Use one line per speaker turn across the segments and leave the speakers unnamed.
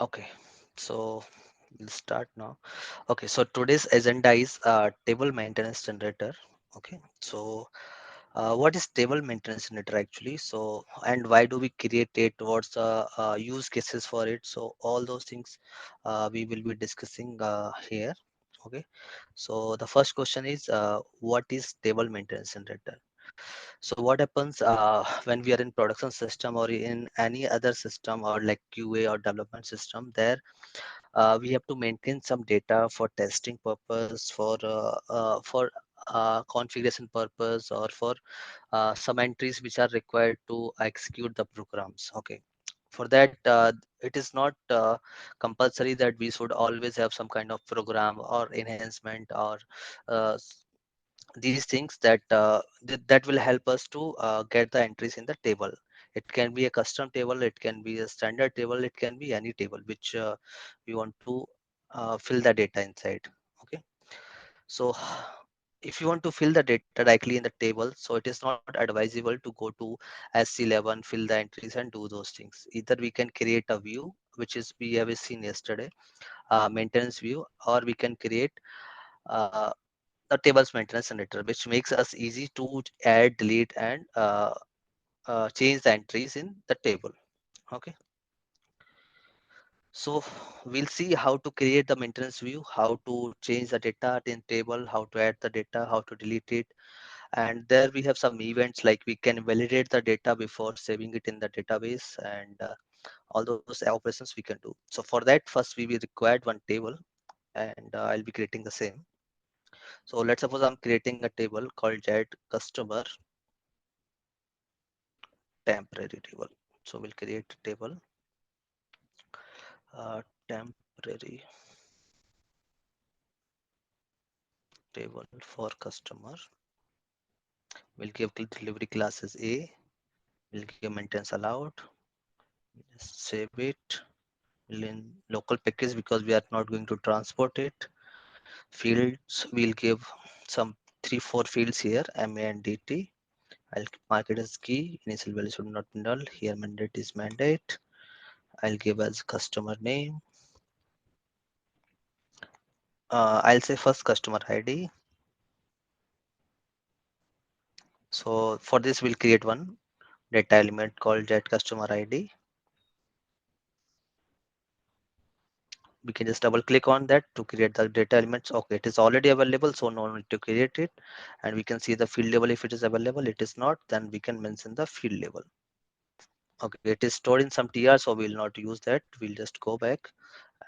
Okay, so we'll start now. Okay, so today's agenda is table maintenance generator. Okay, so what is table maintenance generator actually? So, and why do we create it? What's the use cases for it? So all those things we will be discussing here. Okay, so the first question is what is table maintenance generator? So what happens when we are in production system or in any other system or like QA or development system? There we have to maintain some data for testing purpose, for configuration purpose, or for some entries which are required to execute the programs. Okay, for that it is not compulsory that we should always have some kind of program or enhancement or uh, these things that will help us to get the entries in the table. It can be a custom table, it can be a standard table, it can be any table which we want to fill the data inside. Okay, so if you want to fill the data directly in the table, so it is not advisable to go to SC11, fill the entries and do those things. Either we can create a view, which is we have seen yesterday, maintenance view, or we can create uh, the tables maintenance generator, which makes us easy to add, delete, and change the entries in the table. Okay, so we'll see how to create the maintenance view, how to change the data in table, how to add the data, how to delete it, and there we have some events like we can validate the data before saving it in the database, and all those operations we can do. So for that, first we will require one table, and I'll be creating the same. So let's suppose I'm creating a table called jet customer temporary table. So we'll create a table, temporary table for customer. We'll give delivery classes A. We'll give maintenance allowed. Just save it. We'll in local package because we are not going to transport it. Fields we'll give some 3-4 fields here, MA and DT. I'll mark it as key. Initial value should not be null. Here mandate is mandate. I'll give as customer name. I'll say first customer ID. So for this, we'll create one data element called get customer ID. We can just double click on that to create the data elements. Okay, it is already available, so no need to create it. And we can see the field level if it is available. It is not, then we can mention the field level. Okay, it is stored in some TR, so we'll not use that. We'll just go back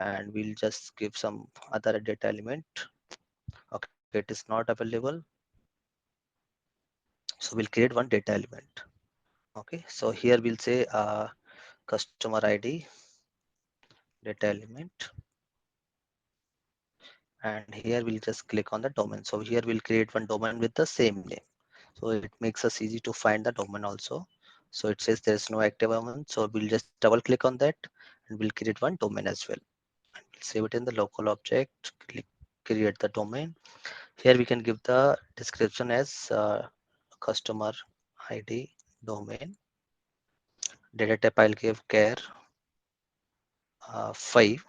and we'll just give some other data element. Okay, it is not available. So we'll create one data element. Okay, so here we'll say customer ID data element, and here we'll just click on the domain. So here we'll create one domain with the same name, so it makes us easy to find the domain also. So it says there's no active one, so we'll just double click on that and we'll create one domain as well, and we'll save it in the local object. Click create the domain. Here we can give the description as customer ID domain. Data type I'll give care 5,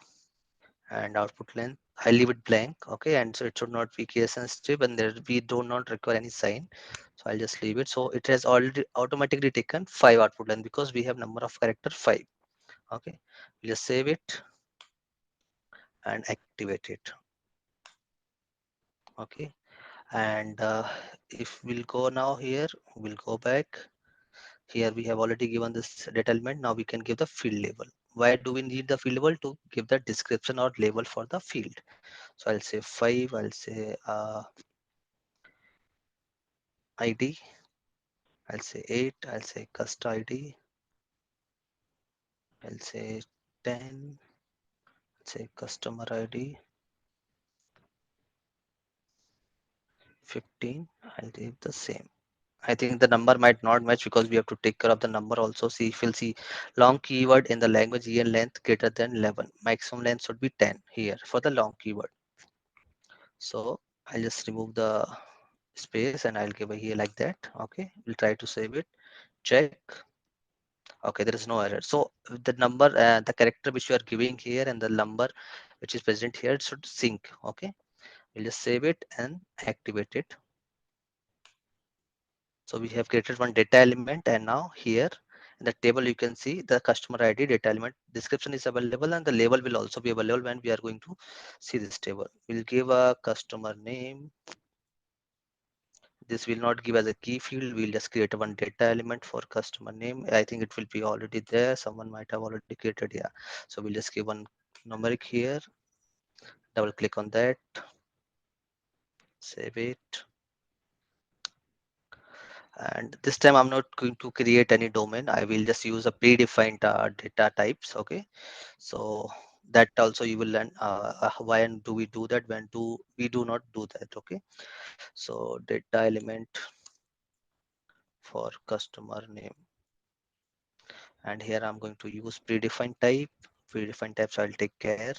and output length I leave it blank. Okay, and so it should not be case sensitive, and there we do not require any sign, so I'll just leave it. So it has already automatically taken 5 output length because we have number of character 5. Okay, we just save it and activate it. Okay, and if we'll go now here, we'll go back. Here we have already given this data element. Now we can give the field label. Why do we need the field label? To give the description or label for the field. So I'll say 5, I'll say ID, I'll say 8, I'll say cust ID, I'll say 10, I'll say customer ID, 15, I'll leave the same. I think the number might not match because we have to take care of the number also. See, if you'll see long keyword in the language en length greater than 11, maximum length should be 10 here for the long keyword. So I'll just remove the space and I'll give a here like that. Okay, we'll try to save it. Check. Okay, there is no error. So the number, the character which you are giving here and the number which is present here, it should sync. Okay, we'll just save it and activate it. So we have created one data element, and now here in the table you can see the customer ID data element description is available, and the label will also be available when we are going to see this table. We'll give a customer name. This will not give as a key field. We'll just create one data element for customer name. I think it will be already there. Someone might have already created. Yeah. So we'll just give one numeric here. Double click on that. Save it. And this time I'm not going to create any domain. I will just use a predefined data types. Okay. So that also you will learn why and do we do that, when do we do not do that. Okay. So data element for customer name, and here I'm going to use predefined type. Predefined types I'll take care,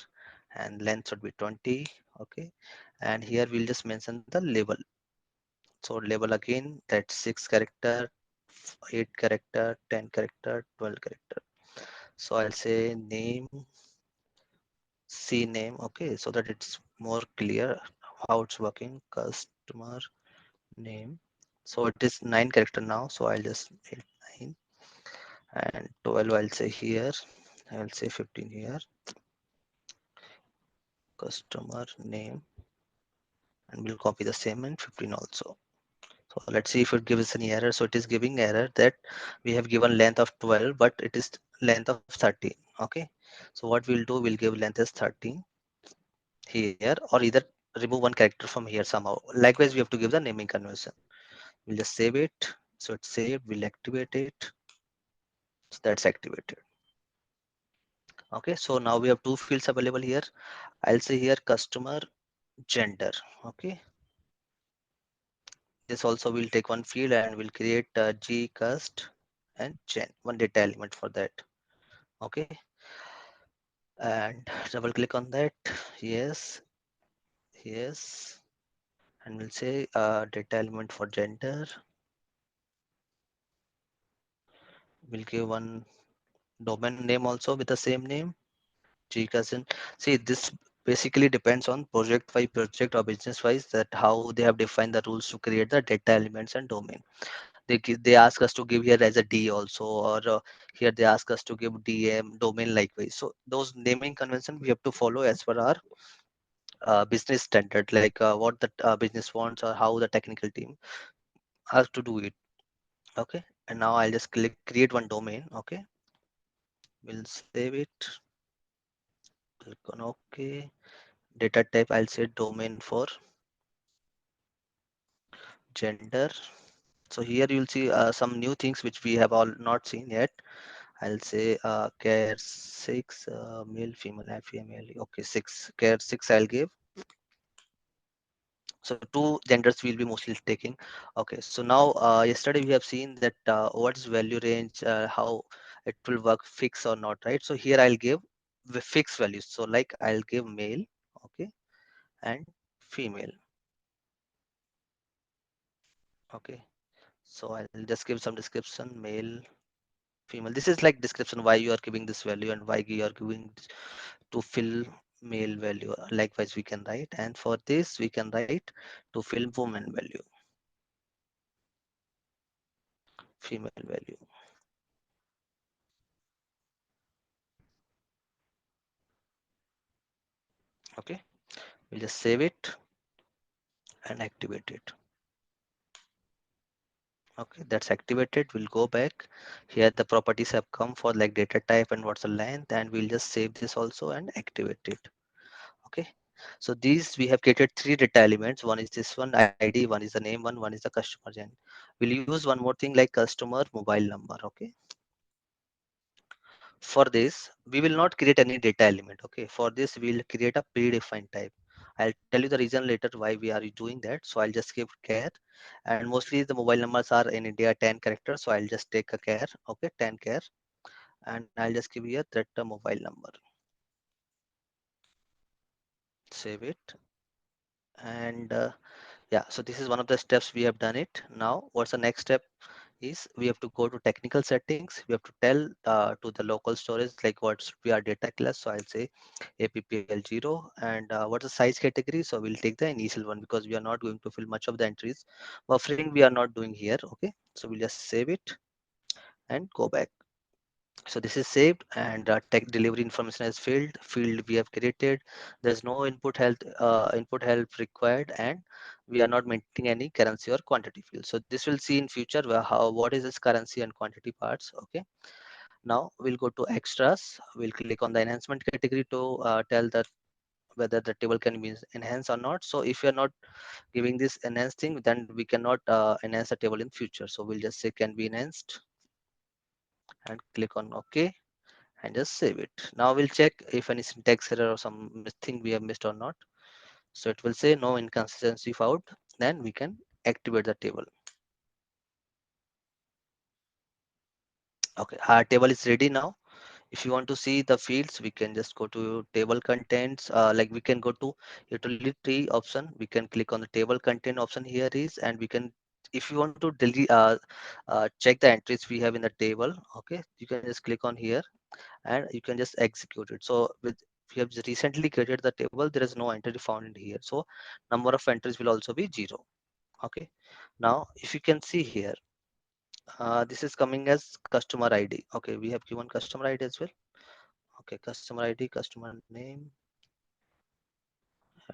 and length should be 20. Okay, and here we'll just mention the label. So label again, that's 6 character, 8 character, 10 character, 12 character. So I'll say name, C name. Okay, so that it's more clear how it's working. Customer name. So it is 9 character now, so I'll just hit 9, and 12 I'll say here. I'll say 15 here. Customer name, and we'll copy the same in 15 also. So let's see if it gives any error. So it is giving error that we have given length of 12, but it is length of 13. Okay, so what we'll do, we'll give length as 13 here, or either remove one character from here somehow. Likewise, we have to give the naming convention. We'll just save it. So it's saved. We'll activate it. So that's activated. Okay, so now we have two fields available here. I'll say here customer gender. Okay, this also will take one field, and we'll create G cust and gen, one data element for that. Okay, and double click on that. Yes, yes, and we'll say data element for gender. We'll give one domain name also with the same name, G cousin. See, this basically depends on project by project or business wise, that how they have defined the rules to create the data elements and domain. They ask us to give here as a D also, or here they ask us to give DM domain likewise. So those naming convention we have to follow as per our business standard, like what the business wants or how the technical team has to do it. Okay, and now I'll just click create one domain. Okay, we'll save it. Click on OK. Data type I'll say domain for gender. So here you'll see some new things which we have all not seen yet. I'll say care 6 male female female. Okay, 6 care 6 I'll give. So two genders will be mostly taking. Okay, so now yesterday we have seen that what's value range, how it will work fix or not, right? So here I'll give the fixed values. So like I'll give male, okay, and female. Okay, so I'll just give some description, male, female. This is like description why you are giving this value and why you are giving to fill male value. Likewise we can write, and for this we can write to fill woman value, female value. Okay, we'll just save it and activate it. Okay, that's activated. We'll go back here. The properties have come for like data type and what's the length, and we'll just save this also and activate it. Okay, so these we have created three data elements. One is this one ID, one is the name, one is the customer gen. We'll use one more thing like customer mobile number. Okay, for this we will not create any data element. Okay, for this we'll create a predefined type. I'll tell you the reason later why we are doing that. So I'll just give care, and mostly the mobile numbers are in India 10 characters, so I'll just take a care. Okay, 10 care, and I'll just give here that mobile number. Save it, and yeah, so this is one of the steps we have done it. Now what's the next step? is we have to go to technical settings. We have to tell to the local storage like what should be our data class. So I'll say APPL0, and what's the size category. So we'll take the initial one because we are not going to fill much of the entries. Buffering we are not doing here. Okay, so we'll just save it and go back. So this is saved, and tech delivery information is filled. Field we have created. There's no input help required, and we are not maintaining any currency or quantity field. So this will see in future where how what is this currency and quantity parts. Okay. Now we'll go to extras. We'll click on the enhancement category to tell that whether the table can be enhanced or not. So if you're not giving this enhanced thing, then we cannot enhance the table in future. So we'll just say can be enhanced and click on OK and just save it. Now we'll check if any syntax error or some thing we have missed or not. So it will say no inconsistency found. Then we can activate the table. Okay, our table is ready now. If you want to see the fields, we can just go to table contents. Like we can go to utility option. We can click on the table content option here is, and we can, if you want to delete, check the entries we have in the table. Okay, you can just click on here and you can just execute it. So with if you have just recently created the table, there is no entry found in here. So number of entries will also be 0. Okay. Now, if you can see here, this is coming as customer ID. Okay, we have given customer ID as well. Okay, customer ID, customer name,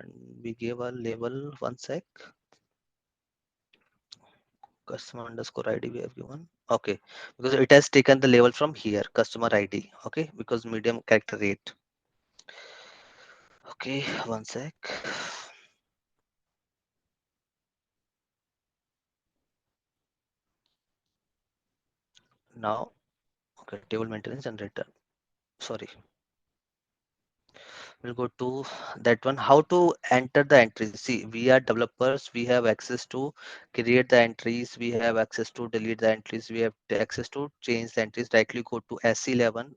and we gave a label. One sec. Customer underscore ID we have given. Okay, because it has taken the label from here, customer ID. Okay, because medium character rate. Okay, one sec. Now, okay, table maintenance generator. Sorry, we'll go to that one. How to enter the entries? See, we are developers. We have access to create the entries. We have access to delete the entries. We have access to change the entries. Directly go to SC11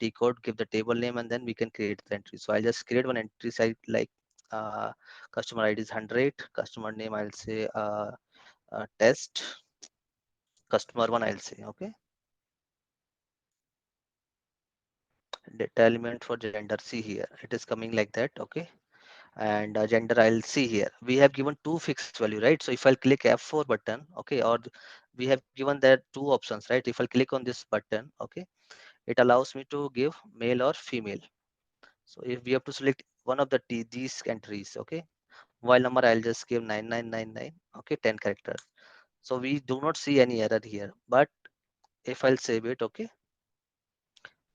T code, give the table name, and then we can create the entry. So I'll just create one entry site like uh, customer ID is 100. Customer name I'll say test. Customer one I'll say okay. Data element for gender. See here, it is coming like that. Okay, and gender I'll see here we have given two fixed value, right? So if I'll click F4 button, okay, or we have given there two options, right? If I'll click on this button, okay, it allows me to give male or female. So if we have to select one of the these entries, okay, mobile number I'll just give 9999, okay, 10 characters. So we do not see any error here, but if I'll save it, okay,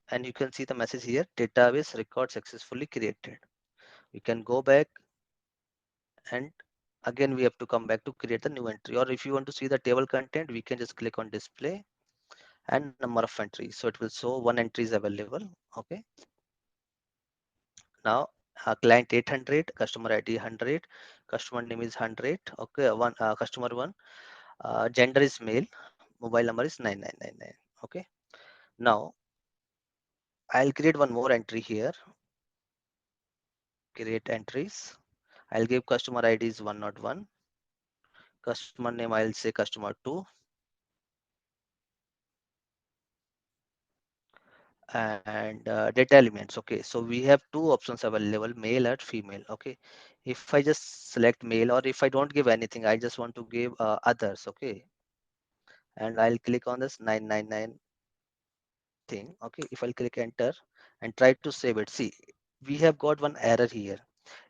and you can see the message here, database record successfully created. We can go back, and again we have to come back to create the new entry. Or if you want to see the table content, we can just click on display and number of entries. So it will show one entry is available. Okay, now client 800, customer ID 100, customer name is 100. Okay, one customer one, gender is male, mobile number is 9999. Okay, now I'll create one more entry here. Create entries. I'll give customer ID is 101. Customer name I'll say customer 2, and data elements. Okay, so we have two options available, male and female. Okay, if I just select male, or if I don't give anything, I just want to give others. Okay, and I'll click on this 999 thing. Okay, if I'll click enter and try to save it, see, we have got one error here.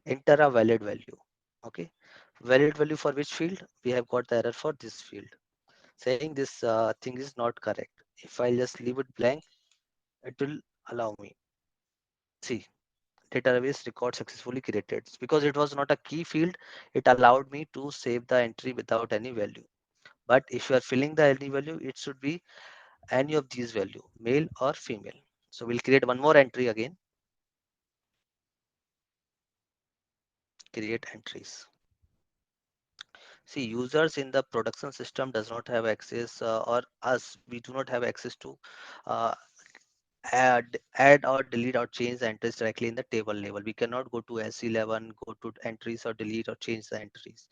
Enter a valid value. Okay, valid value for which field? We have got the error for this field, saying this thing is not correct. If I just leave it blank, it will allow me. See, database record successfully created. Because it was not a key field, it allowed me to save the entry without any value. But if you are filling the any value, it should be any of these value, male or female. So we'll create one more entry again. Create entries. See, users in the production system does not have access, or us, we do not have access to uh, add or delete or change the entries directly in the table level. We cannot go to SC11, go to entries or delete or change the entries.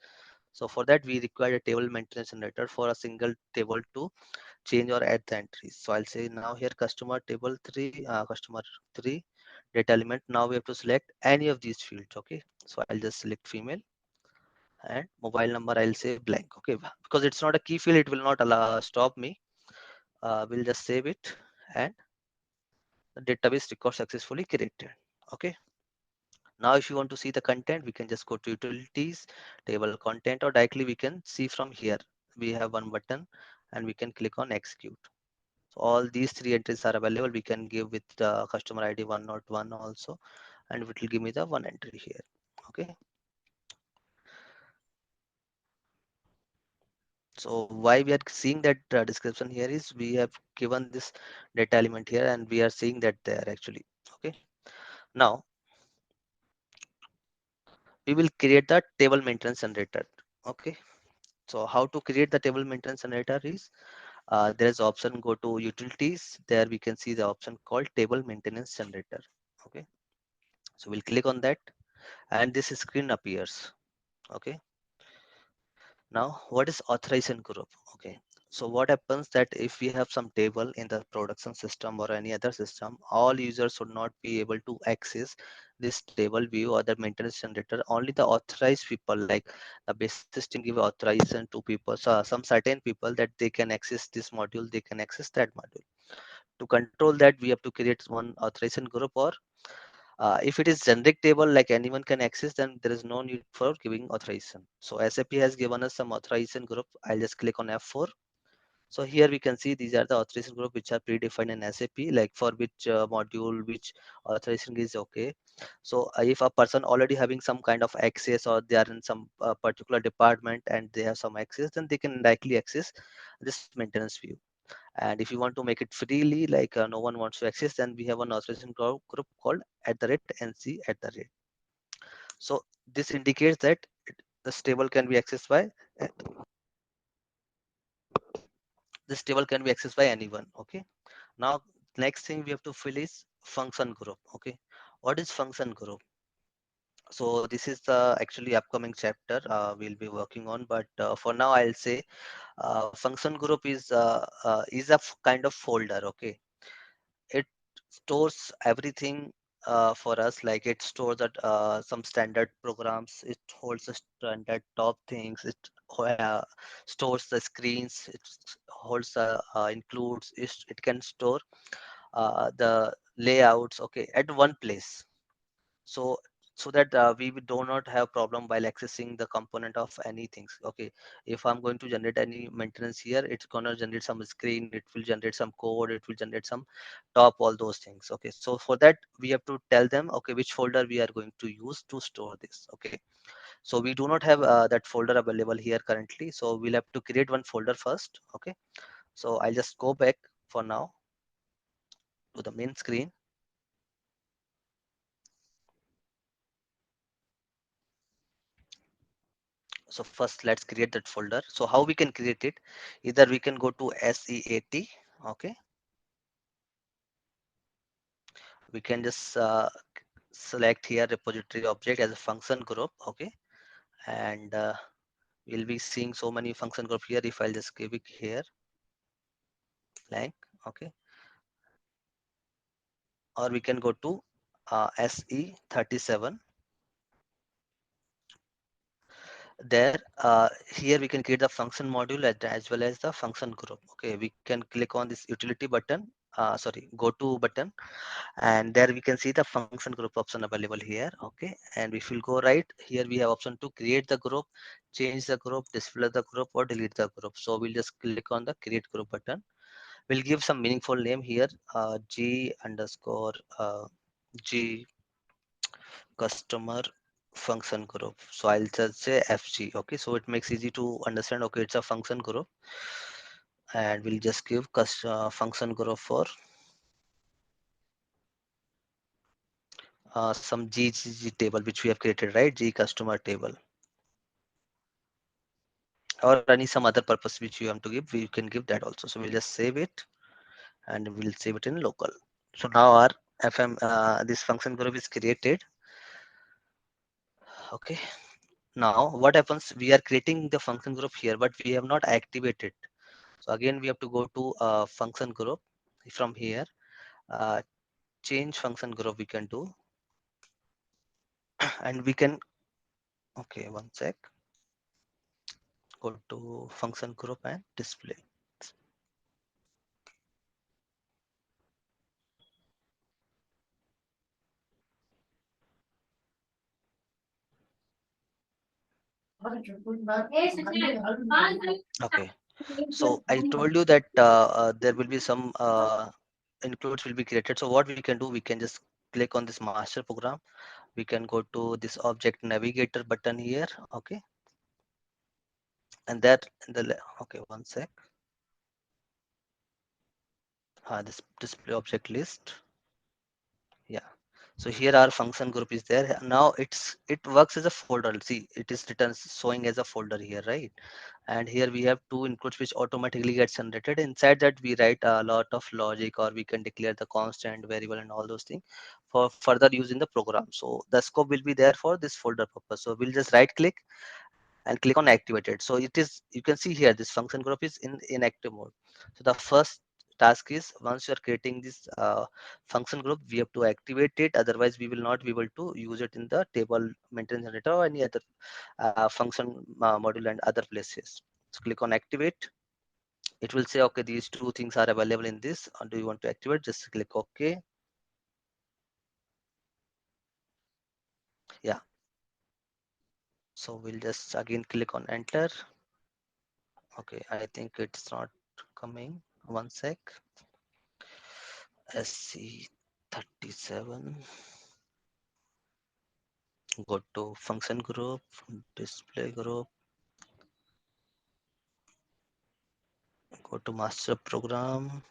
So for that we require a table maintenance generator for a single table to change or add the entries. So I'll say now here customer table 3, customer 3 data element. Now we have to select any of these fields. Okay, so I'll just select female, and mobile number I'll say blank. Okay, because it's not a key field, it will not allow stop me. We'll just save it, and the database record successfully created. Okay, now if you want to see the content, we can just go to utilities, table content, or directly we can see from here. We have one button and we can click on execute. So all these three entries are available. We can give with the customer ID 101 also, and it will give me the one entry here. Okay, so why we are seeing that description here is we have given this data element here and we are seeing that there actually. Okay, now we will create the table maintenance generator. Okay, so how to create the table maintenance generator is there is option, go to utilities, there we can see the option called table maintenance generator. Okay, so we'll click on that and this screen appears. Okay, now what is authorization group? Okay, so what happens that if we have some table in the production system or any other system, all users should not be able to access this table view or the maintenance generator. Only the authorized people, like the base system give authorization to people, so some certain people that they can access this module, they can access that module. To control that, we have to create one authorization group, or if it is generic table like anyone can access, then there is no need for giving authorization. So SAP has given us some authorization group. I'll just click on F4. So here we can see these are the authorization group which are predefined in SAP, like for which module, which authorization is okay. So if a person already having some kind of access, or they are in some particular department and they have some access, then they can directly access this maintenance view. And if you want to make it freely, like no one wants to access, then we have an authorization group called @NC @. So this indicates that this table can be accessed by this table can be accessed by anyone. Okay, now next thing we have to fill is function group. Okay, what is function group? So this is the actually upcoming chapter we'll be working on, but for now I'll say function group is a kind of folder. Okay, it stores everything for us, like it stores that some standard programs, it holds the standard top things, it stores the screens, it holds includes it can store the layouts, okay, at one place. So that do not have problem while accessing the component of anything. Okay, if I'm going to generate any maintenance here, it's gonna generate some screen, it will generate some code, it will generate some top, all those things. Okay, so for that we have to tell them, okay, which folder we are going to use to store this. Okay, so we do not have that folder available here currently, so we'll have to create one folder first. Okay, so I'll just go back for now to the main screen. So first let's create that folder. So how we can create it? Either we can go to SEAT. Okay, we can just select here repository object as a function group. Okay, and we'll be seeing so many function group here. If I'll just give it here blank. Okay, or we can go to SE37. There here we can create the function module as well as the function group. Okay, we can click on this utility button, sorry, go to button, and there we can see the function group option available here. Okay, and if you go right here, we have option to create the group, change the group, display the group, or delete the group. So we'll just click on the create group button. We'll give some meaningful name here, G underscore G customer function group. So I'll just say FG. Okay, so it makes easy to understand. Okay, it's a function group, and we'll just give function group for some GGG table which we have created, right? G customer table, or any some other purpose which you have to give, we can give that also. So we'll just save it, and we'll save it in local. So now our FM this function group is created. Okay, Now what happens, we are creating the function group here, but we have not activated. So again we have to go to function group. From here, uh, change function group we can do, and we can, okay, one sec, go to function group and display. Okay, so I told you that there will be some includes will be created. So what we can do, we can just click on this master program. We can go to this object navigator button here. Okay, and that in the okay, one sec, this display object list. Yeah, so here our function group is there. Now it works as a folder. See, it is written showing as a folder here, right? And here we have two includes which automatically gets generated. Inside that we write a lot of logic, or we can declare the constant variable and all those things for further use in the program. So the scope will be there for this folder purpose. So we'll just right click and click on activated. So it is, you can see here this function group is in inactive mode. So the first task is, once you are creating this function group, we have to activate it, otherwise we will not be able to use it in the table maintenance generator or any other function module and other places. So click on activate. It will say, okay, these two things are available in this, do you want to activate? Just click OK. Yeah, so we'll just again click on enter. Okay, I think it's not coming. One sec. SC37, go to function group, display group, go to master program,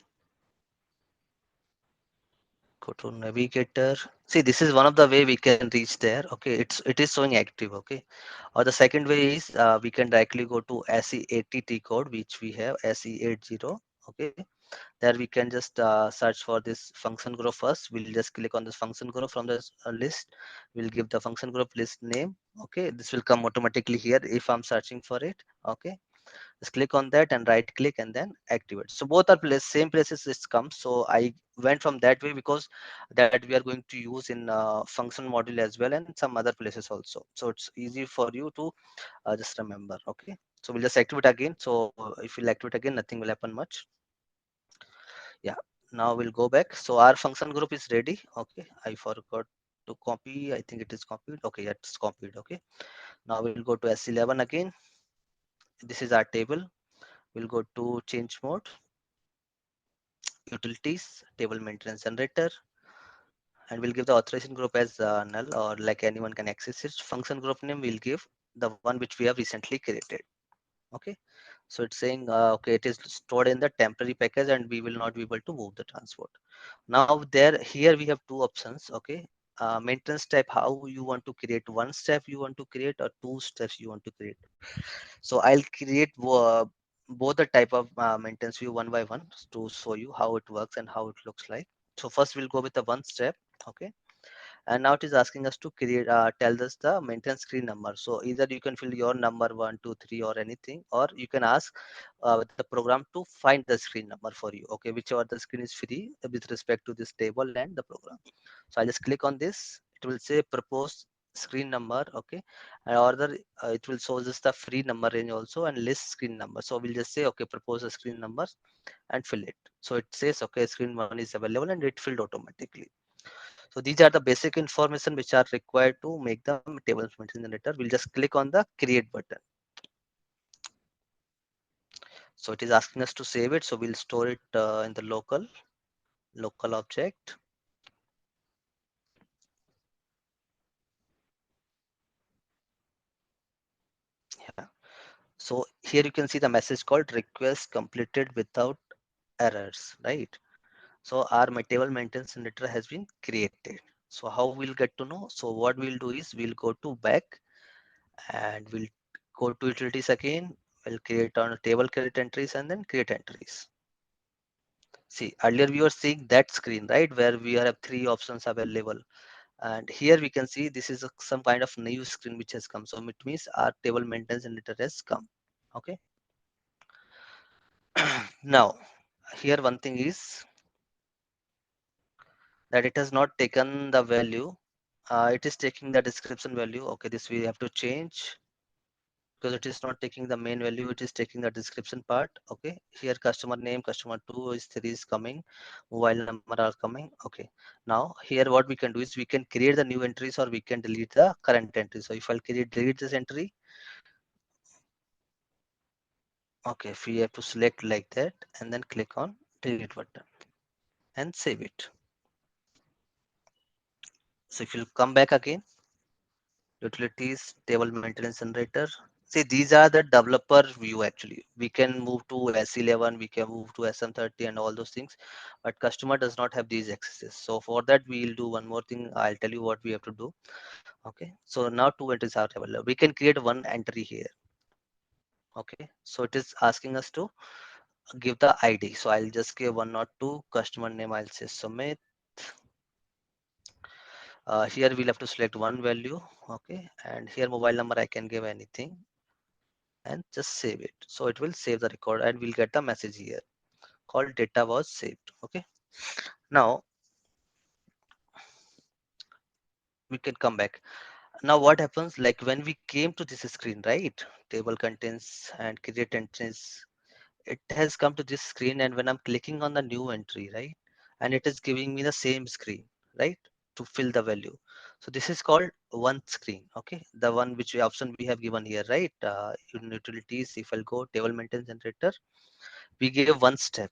go to navigator. See, this is one of the way we can reach there. Okay, it is showing active. Okay, or the second way is we can directly go to SE80 code, which we have SE80. Okay, there we can just search for this function group first. We'll just click on this function group from this list. We'll give the function group list name. Okay, this will come automatically here if I'm searching for it. Okay, just click on that and right click and then activate. So both are same places it comes. So I went from that way because that we are going to use in function module as well and some other places also. So it's easy for you to just remember. Okay, so we'll just activate again. So if we'll activate again, nothing will happen much. Yeah, now we'll go back. So our function group is ready. Okay, I forgot to copy. I think it is copied. Okay, yeah, it's copied. Okay, now we'll go to S11 again. This is our table. We'll go to change mode, utilities, table maintenance generator, and we'll give the authorization group as null, or like anyone can access it. Function group name we'll give the one which we have recently created. Okay, so it's saying okay, it is stored in the temporary package and we will not be able to move the transport. Now there, here we have two options. Okay, maintenance type, how you want to create, one step you want to create or two steps you want to create. So I'll create both the type of maintenance view one by one to show you how it works and how it looks like. So first we'll go with the one step. Okay, and now it is asking us to create tell us the maintenance screen number. So either you can fill your number 1 2 3 or anything, or you can ask the program to find the screen number for you. Okay, whichever the screen is free with respect to this table and the program. So I'll just click on this. It will say propose screen number. Okay, and order it will show us the free number range also and list screen number. So we'll just say okay, propose a screen number and fill it. So it says okay, screen one is available and it filled automatically. So these are the basic information which are required to make the table maintenance generator. We'll just click on the create button. So it is asking us to save it. So we'll store it in the local object. Yeah. So here you can see the message called request completed without errors, right? So our table maintenance generator has been created. So how we'll get to know? So what we'll do is we'll go to back and we'll go to utilities again. We'll create on a table, create entries, and then create entries. See, earlier we were seeing that screen, right, where we have three options available. And here we can see this is some kind of new screen which has come, so it means our table maintenance generator has come. Okay. Now here one thing is that it has not taken the value, it is taking the description value. Okay, this we have to change because it is not taking the main value, it is taking the description part. Okay, here customer name, customer 2 is 3 is coming, mobile number are coming. Okay, now here what we can do is we can create the new entries or we can delete the current entry. So if I'll delete this entry, okay, if we have to select like that and then click on delete button and save it. So if you come back again, utilities, table maintenance generator. See, these are the developer view actually. We can move to S11, we can move to SM30 and all those things, but customer does not have these accesses. So for that, we will do one more thing. I'll tell you what we have to do. Okay. So now two entries are available. We can create one entry here. Okay. So it is asking us to give the ID. So I'll just give 102 customer name. I'll say Sumit. Here we'll have to select one value. Okay. And here mobile number, I can give anything and just save it. So it will save the record and we'll get the message here called data was saved. Okay. Now we can come back. Now what happens, like when we came to this screen, right? Table contents and create entries. It has come to this screen and when I'm clicking on the new entry, right? And it is giving me the same screen, right? To fill the value. So this is called one screen. Okay. The one which option we have given here, right? In utilities, if I'll go table maintenance generator, we give one step,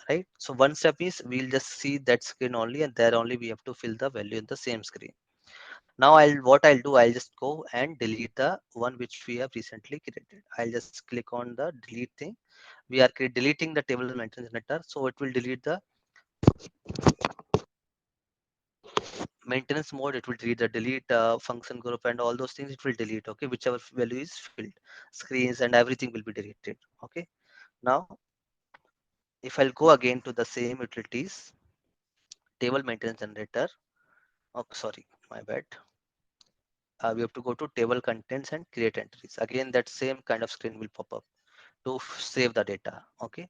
right? So one step is we'll just see that screen only and there only we have to fill the value in the same screen. Now I'll do, I'll just go and delete the one which we have recently created. I'll just click on the delete thing. We are deleting the table maintenance generator, so it will delete the maintenance mode, it will delete the delete function group and all those things, it will delete. Okay, whichever value is filled, screens and everything will be deleted. Okay. Now if I'll go again to the same utilities, table maintenance generator. Oh, sorry, my bad. We have to go to table contents and create entries. Again, that same kind of screen will pop up to save the data. Okay.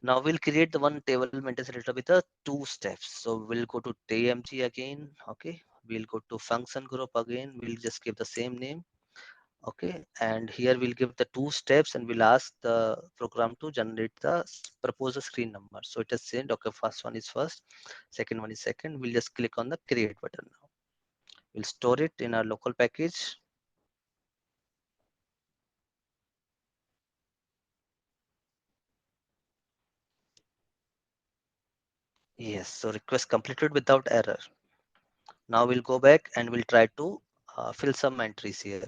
Now we'll create the one table maintenance data with the two steps. So we'll go to TMG again. Okay. We'll go to function group again. We'll just give the same name. Okay. And here we'll give the two steps and we'll ask the program to generate the propose a screen number. So it is sent. Okay. First one is first. Second one is second. We'll just click on the create button now. We'll store it in our local package. Yes, so request completed without error. Now we'll go back and we'll try to fill some entries here.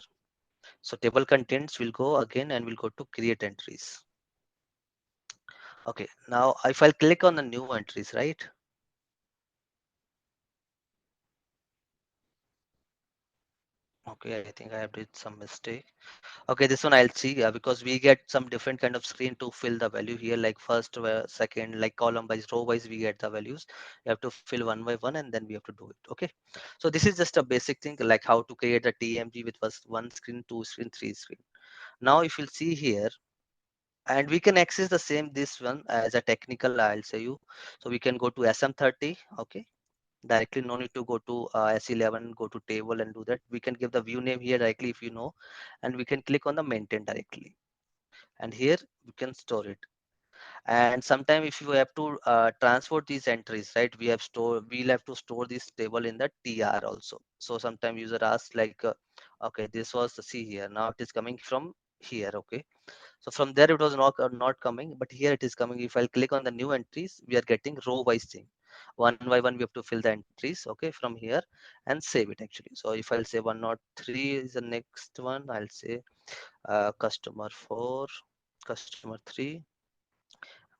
So table contents will go again and we'll go to create entries. Okay, now if I'll click on the new entries, right? Okay, I think I have did some mistake. Okay, this one I'll see because we get some different kind of screen to fill the value here, like first, second, like column wise, row wise, we get the values. You have to fill one by one and then we have to do it. Okay, so this is just a basic thing like how to create a TMG with first one screen, two screen, three screen. Now if you'll see here, and we can access the same this one as a technical, I'll say you. So we can go to SM30. Okay, directly, no need to go to S11, go to table and do that. We can give the view name here directly if you know, and we can click on the maintain directly, and here we can store it. And sometime if you have to transport these entries, right, we'll have to store this table in the TR also. So sometime user asks like okay, this was the C here, now it is coming from here. Okay, so from there it was not coming, but here it is coming. If I'll click on the new entries, we are getting row wise thing. One by one we have to fill the entries, okay, from here and save it actually. So if I'll say 103 is the next one, I'll say customer 4, customer 3,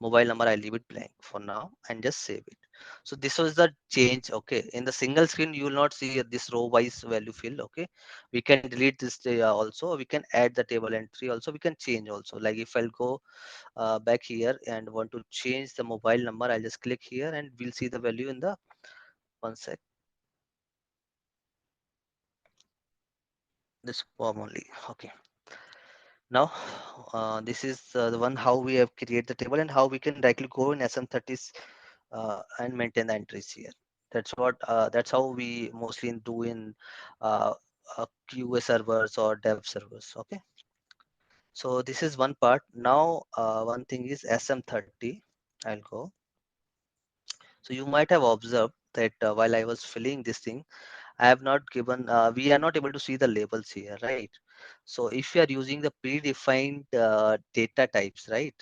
mobile number, I leave it blank for now and just save it. So this was the change. Okay, in the single screen you will not see this row wise value fill. Okay, we can delete this also, we can add the table entry also, we can change also. Like if I'll go back here and want to change the mobile number, I'll just click here and we'll see the value in the one sec. this form only. Okay. Now, this is the one how we have created the table and how we can directly go in SM30s and maintain the entries here. That's how we mostly do in uh, QA servers or dev servers. Okay. So this is one part. Now, one thing is SM30. I'll go. So you might have observed that while I was filling this thing, I have not given, we are not able to see the labels here, right? So if you are using the predefined data types, right?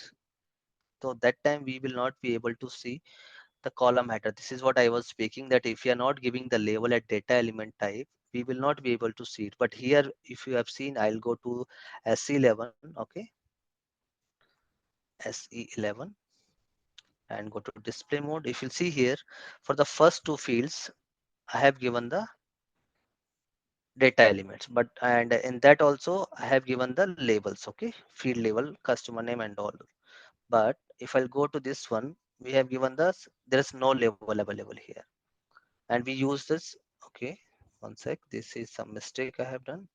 So that time we will not be able to see the column header. This is what I was speaking, that if you are not giving the label at data element type, we will not be able to see it. But here, if you have seen, I'll go to SE11, okay, SE11 and go to display mode. If you'll see here, for the first two fields, I have given the data elements, but and in that also I have given the labels, okay, field label, customer name and all. But if I'll go to this one, we have given this, there is no label available here, and we use this. Okay, one sec, this is some mistake I have done.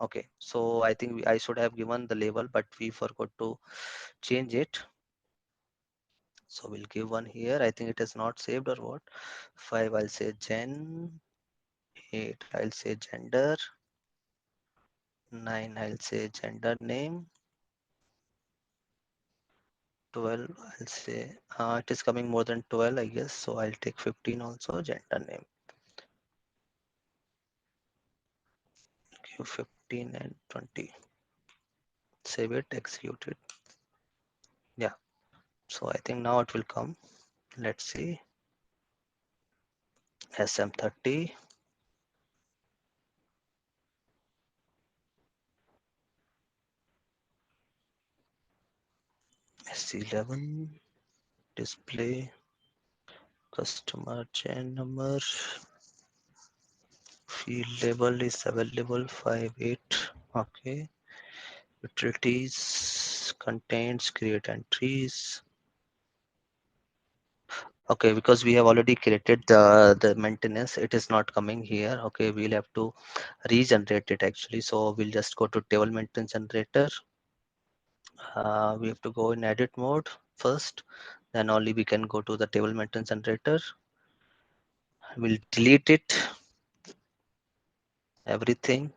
Okay, so I think I should have given the label, but we forgot to change it. So we'll give one here. I think it is not saved or what. 5, I'll say gen. 8, I'll say gender. 9, I'll say gender name. 12, I'll say it is coming more than 12, I guess. So I'll take 15 also, gender name. Give 15 and 20. Save it, execute it. Yeah. So I think now it will come. Let's see. SM30. SC11. Display. Customer chain number. Field label is available 58. Okay. Utilities. Contains create entries. Okay, because we have already created the maintenance, it is not coming here. Okay, we'll have to regenerate it actually. So we'll just go to table maintenance generator. We have to go in edit mode first, then only we can go to the table maintenance generator. We'll delete it, everything,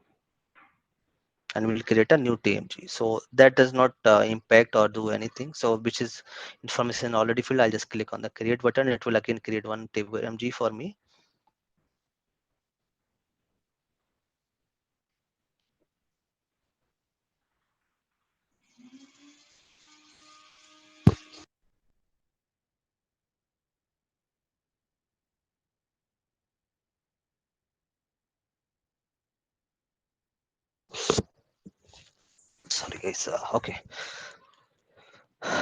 and we'll create a new TMG. So that does not impact or do anything. So which is information already filled. I'll just click on the create button. It will again create one TMG for me. Sorry guys. Okay.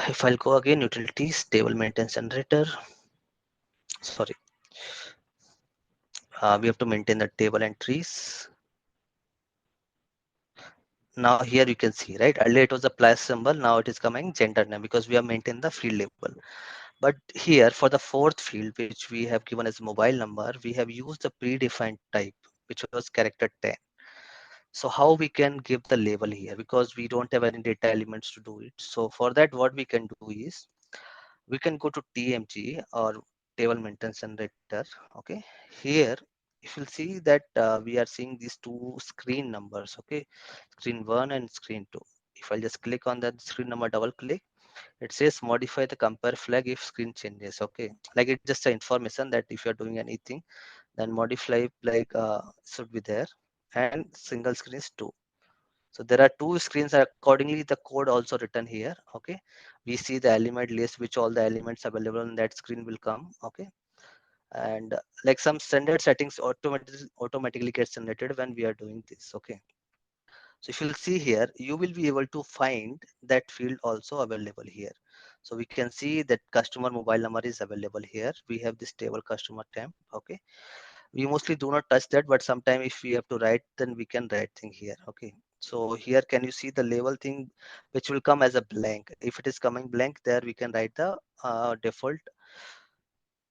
If I'll go again, utilities, table maintenance generator. Sorry, we have to maintain the table entries. Now here you can see, right? Earlier it was a plus symbol. Now it is coming gender name because we have maintained the field label. But here for the fourth field, which we have given as mobile number, we have used the predefined type, which was character 10. So how we can give the label here, because we don't have any data elements to do it. So for that, what we can do is we can go to TMG or table maintenance generator. Okay, here if you'll see that we are seeing these two screen numbers. Okay, screen 1 and screen 2. If I just click on that screen number, double click, it says modify the compare flag if screen changes. Okay, like it's just an information that if you're doing anything, then modify flag should be there, and single screen is 2. So there are two screens. Accordingly, the code also written here. Okay, we see the element list, which all the elements available on that screen will come. Okay, and like some standard settings automatically gets generated when we are doing this. Okay, so if you'll see here, you will be able to find that field also available here. So we can see that customer mobile number is available here. We have this table customer temp. Okay, we mostly do not touch that, but sometime if we have to write, then we can write thing here. Okay, so here can you see the label thing which will come as a blank. If it is coming blank, there we can write the default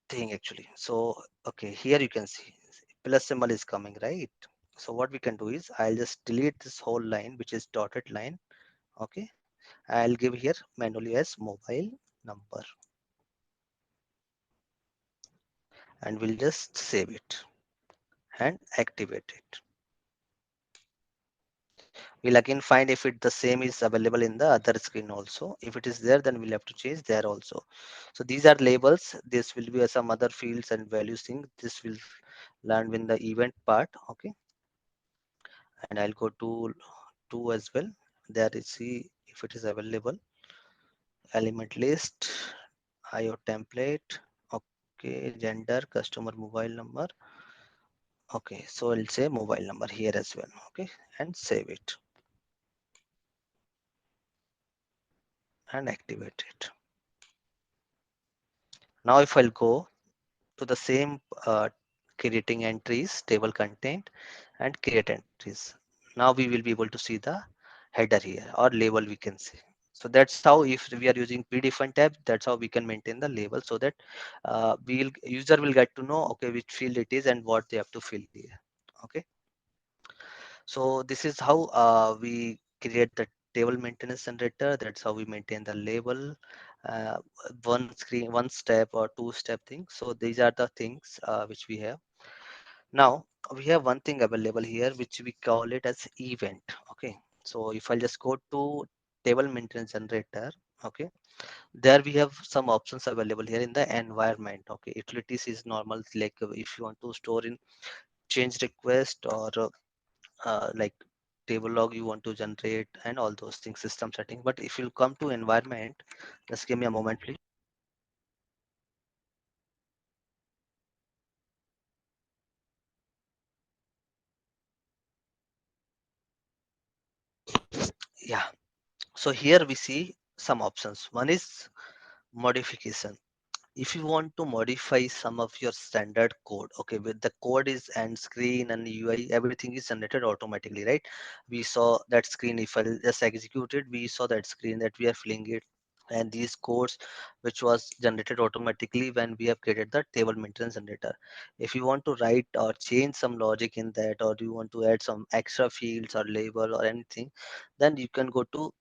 thing actually. So okay, here you can see plus symbol is coming, right? So what we can do is I'll just delete this whole line, which is dotted line. Okay. I'll give here manually as mobile number, and we'll just save it and activate it. We'll again find if it the same is available in the other screen also. If it is there, then we'll have to change there also. So these are labels. This will be some other fields and values thing. This will land in the event part. Okay. And I'll go to two as well. There is see if it is available. Element list, IO template. Okay. Gender, customer mobile number. Okay. So I'll say mobile number here as well. Okay. And save it and activate it. Now if I'll go to the same creating entries, table content and create entries. Now we will be able to see the header here or label we can say. So that's how if we are using predefined tab, that's how we can maintain the label so that user will get to know okay which field it is and what they have to fill here. Okay. So this is how we create the table maintenance generator. That's how we maintain the label, uh, one screen, one step or two step thing. So these are the things which we have. Now we have one thing available here which we call it as event. Okay. So if I just go to table maintenance generator, okay, there we have some options available here in the environment. Okay, utilities is normal, like if you want to store in change request or like table log you want to generate and all those things, system setting. But if you come to environment, just give me a moment please. Yeah, so here we see some options. One is modification. If you want to modify some of your standard code, okay, with the code is and screen and UI, everything is generated automatically, right? We saw that screen. If I just execute it, we saw that screen that we are filling it, and these codes which was generated automatically when we have created the table maintenance generator. If you want to write or change some logic in that, or you want to add some extra fields or label or anything, then you can go to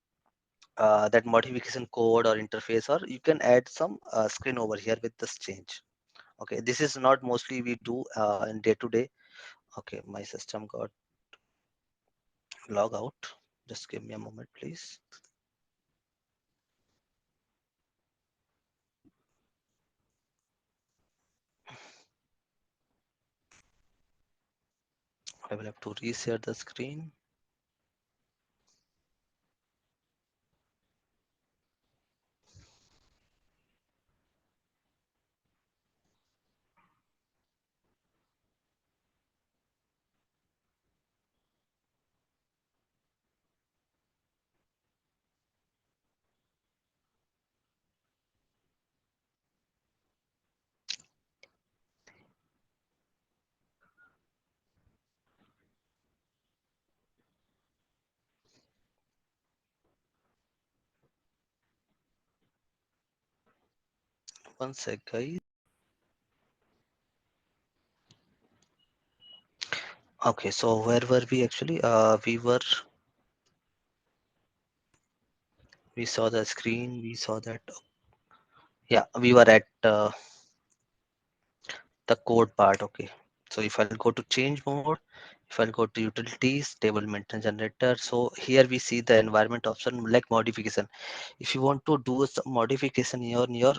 that modification code or interface, or you can add some screen over here with this change. Okay, this is not mostly we do in day to day. Okay, my system got log out. Just give me a moment please. I will have to reshare the screen. One sec guys. Okay, so where were we actually? We saw the screen, we saw that. Yeah, we were at the code part. Okay, so if I'll go to change mode, if I'll go to utilities, table maintenance generator, so here we see the environment option like modification. If you want to do some modification here in your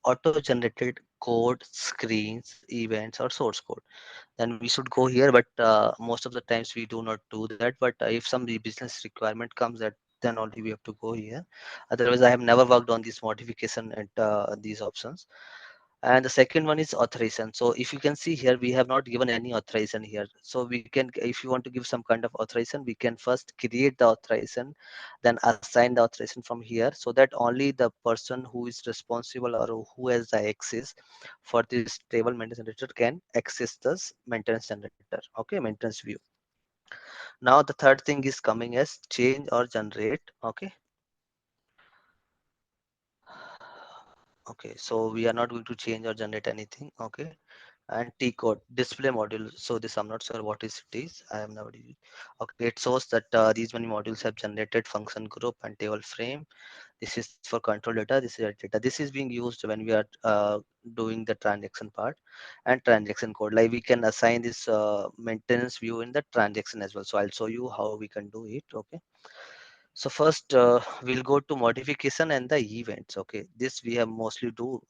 auto generated code, screens, events or source code, then we should go here. But most of the times we do not do that. But if some business requirement comes, that then only we have to go here. Otherwise I have never worked on this modification and these options. And the second one is authorization. So if you can see here, we have not given any authorization here. So we can, if you want to give some kind of authorization, we can first create the authorization, then assign the authorization from here, so that only the person who is responsible or who has the access for this table maintenance generator can access this maintenance generator. Okay, maintenance view. Now the third thing is coming as change or generate. Okay. Okay, so we are not going to change or generate anything. Okay, And T code display module. So this I'm not sure what is it is. I am never used. Okay, it shows that these many modules have generated function group and table frame. This is for control data. This is our data. This is being used when we are doing the transaction part and transaction code. Like we can assign this maintenance view in the transaction as well. So I'll show you how we can do it. Okay. So first, we'll go to modification and the events. Okay, this we have mostly do,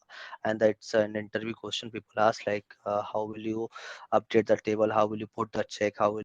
and that's an interview question. People ask like, how will you update the table? How will you put the check? How will